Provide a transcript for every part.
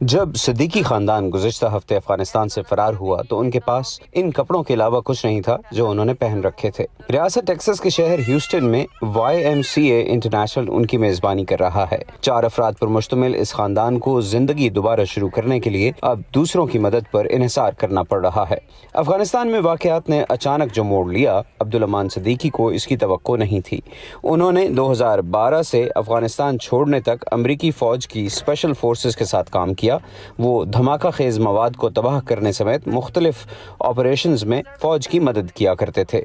جب صدیقی خاندان گزشتہ ہفتے افغانستان سے فرار ہوا تو ان کے پاس ان کپڑوں کے علاوہ کچھ نہیں تھا جو انہوں نے پہن رکھے تھے۔ ریاست ٹیکساس کے شہر ہیوسٹن میں YMCA انٹرنیشنل ان کی میزبانی کر رہا ہے۔ 4 افراد پر مشتمل اس خاندان کو زندگی دوبارہ شروع کرنے کے لیے اب دوسروں کی مدد پر انحصار کرنا پڑ رہا ہے۔ افغانستان میں واقعات نے اچانک جو موڑ لیا، عبدالامان صدیقی کو اس کی توقع نہیں تھی۔ انہوں نے 2012 سے افغانستان چھوڑنے تک امریکی فوج کی اسپیشل فورسز کے ساتھ کام کیا۔ وہ دھماکہ خیز مواد کو تباہ کرنے سمیت مختلف آپریشنز میں فوج کی مدد کیا کرتے تھے۔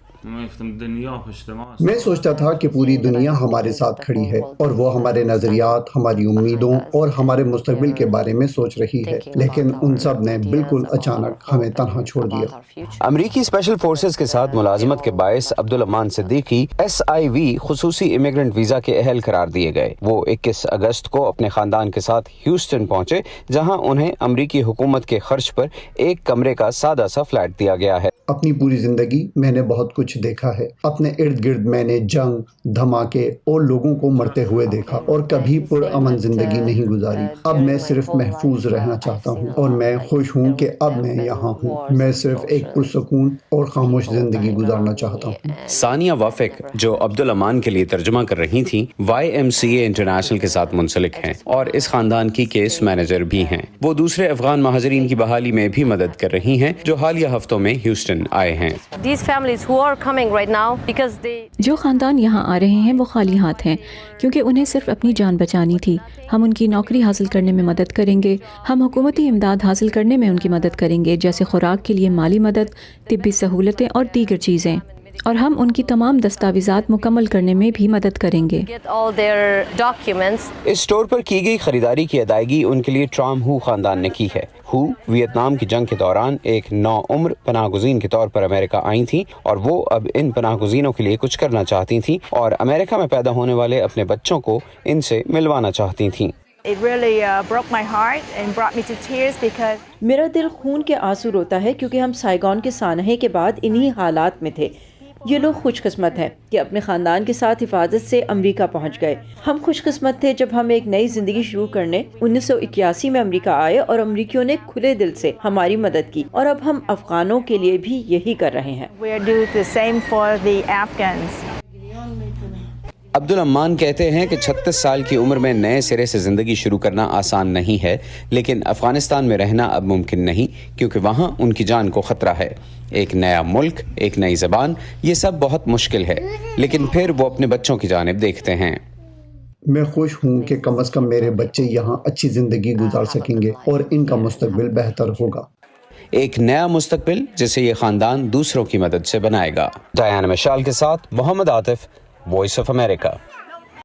میں سوچتا تھا کہ پوری دنیا ہمارے ساتھ کھڑی ہے اور وہ ہمارے نظریات، ہماری امیدوں اور ہمارے مستقبل کے بارے میں سوچ رہی ہے، لیکن ان سب نے بالکل اچانک ہمیں تنہا چھوڑ دیا۔ امریکی اسپیشل فورسز کے ساتھ ملازمت کے باعث عبدالامان صدیقی SIV خصوصی امیگرنٹ ویزا کے اہل قرار دیے گئے۔ وہ 21 اگست کو اپنے خاندان کے ساتھ ہیوسٹن پہنچے، جہاں انہیں امریکی حکومت کے خرچ پر ایک کمرے کا سادہ سا فلیٹ دیا گیا ہے۔ اپنی پوری زندگی میں نے بہت کچھ دیکھا ہے۔ اپنے ارد گرد میں نے جنگ، دھماکے اور لوگوں کو مرتے ہوئے دیکھا اور کبھی پرامن زندگی نہیں گزاری۔ اب میں صرف محفوظ رہنا چاہتا ہوں اور میں خوش ہوں کہ اب میں یہاں ہوں۔ میں صرف ایک پرسکون اور خاموش زندگی گزارنا چاہتا ہوں۔ ثانیہ وافق، جو عبدالامان کے لیے ترجمہ کر رہی تھیں، YMCA انٹرنیشنل کے ساتھ منسلک ہیں اور اس خاندان کی کیس مینیجر بھی ہیں۔ وہ دوسرے افغان مہاجرین کی بحالی میں بھی مدد کر رہی ہیں جو حالیہ ہفتوں میں ہیوسٹن آئے ہیں۔ جو خاندان یہاں آ رہے ہیں وہ خالی ہاتھ ہیں، کیونکہ انہیں صرف اپنی جان بچانی تھی۔ ہم ان کی نوکری حاصل کرنے میں مدد کریں گے، ہم حکومتی امداد حاصل کرنے میں ان کی مدد کریں گے، جیسے خوراک کے لیے مالی مدد، طبی سہولتیں اور دیگر چیزیں، اور ہم ان کی تمام دستاویزات مکمل کرنے میں بھی مدد کریں گے۔ اس اسٹور پر کی گئی خریداری کی ادائیگی ان کے لیے ٹرام ہو خاندان نے کی ہے۔ ہو ویتنام کی جنگ کے دوران ایک نوعمر پناہ گزین کے طور پر امریکہ آئی تھیں اور وہ اب ان پناہ گزینوں کے لیے کچھ کرنا چاہتی تھیں اور امریکہ میں پیدا ہونے والے اپنے بچوں کو ان سے ملوانا چاہتی تھیں۔ میرا دل خون کے آنسو روتا ہے کیونکہ ہم سائیگون کے سانحے کے بعد انہی حالات میں تھے۔ یہ لوگ خوش قسمت ہیں کہ اپنے خاندان کے ساتھ حفاظت سے امریکہ پہنچ گئے۔ ہم خوش قسمت تھے جب ہم ایک نئی زندگی شروع کرنے 1981 میں امریکہ آئے اور امریکیوں نے کھلے دل سے ہماری مدد کی، اور اب ہم افغانوں کے لیے بھی یہی کر رہے ہیں۔ عبدالامان کہتے ہیں کہ 36 سال کی عمر میں نئے سرے سے زندگی شروع کرنا آسان نہیں ہے، لیکن افغانستان میں رہنا اب ممکن نہیں کیونکہ وہاں ان کی جان کو خطرہ ہے۔ ایک نیا ملک، ایک نئی زبان، یہ سب بہت مشکل ہے، لیکن پھر وہ اپنے بچوں کی جانب دیکھتے ہیں۔ میں خوش ہوں کہ کم از کم میرے بچے یہاں اچھی زندگی گزار سکیں گے اور ان کا مستقبل بہتر ہوگا۔ ایک نیا مستقبل جسے یہ خاندان دوسروں کی مدد سے بنائے گا۔ ڈیانا مشال کے ساتھ محمد عاطف، وائس آف امریکہ۔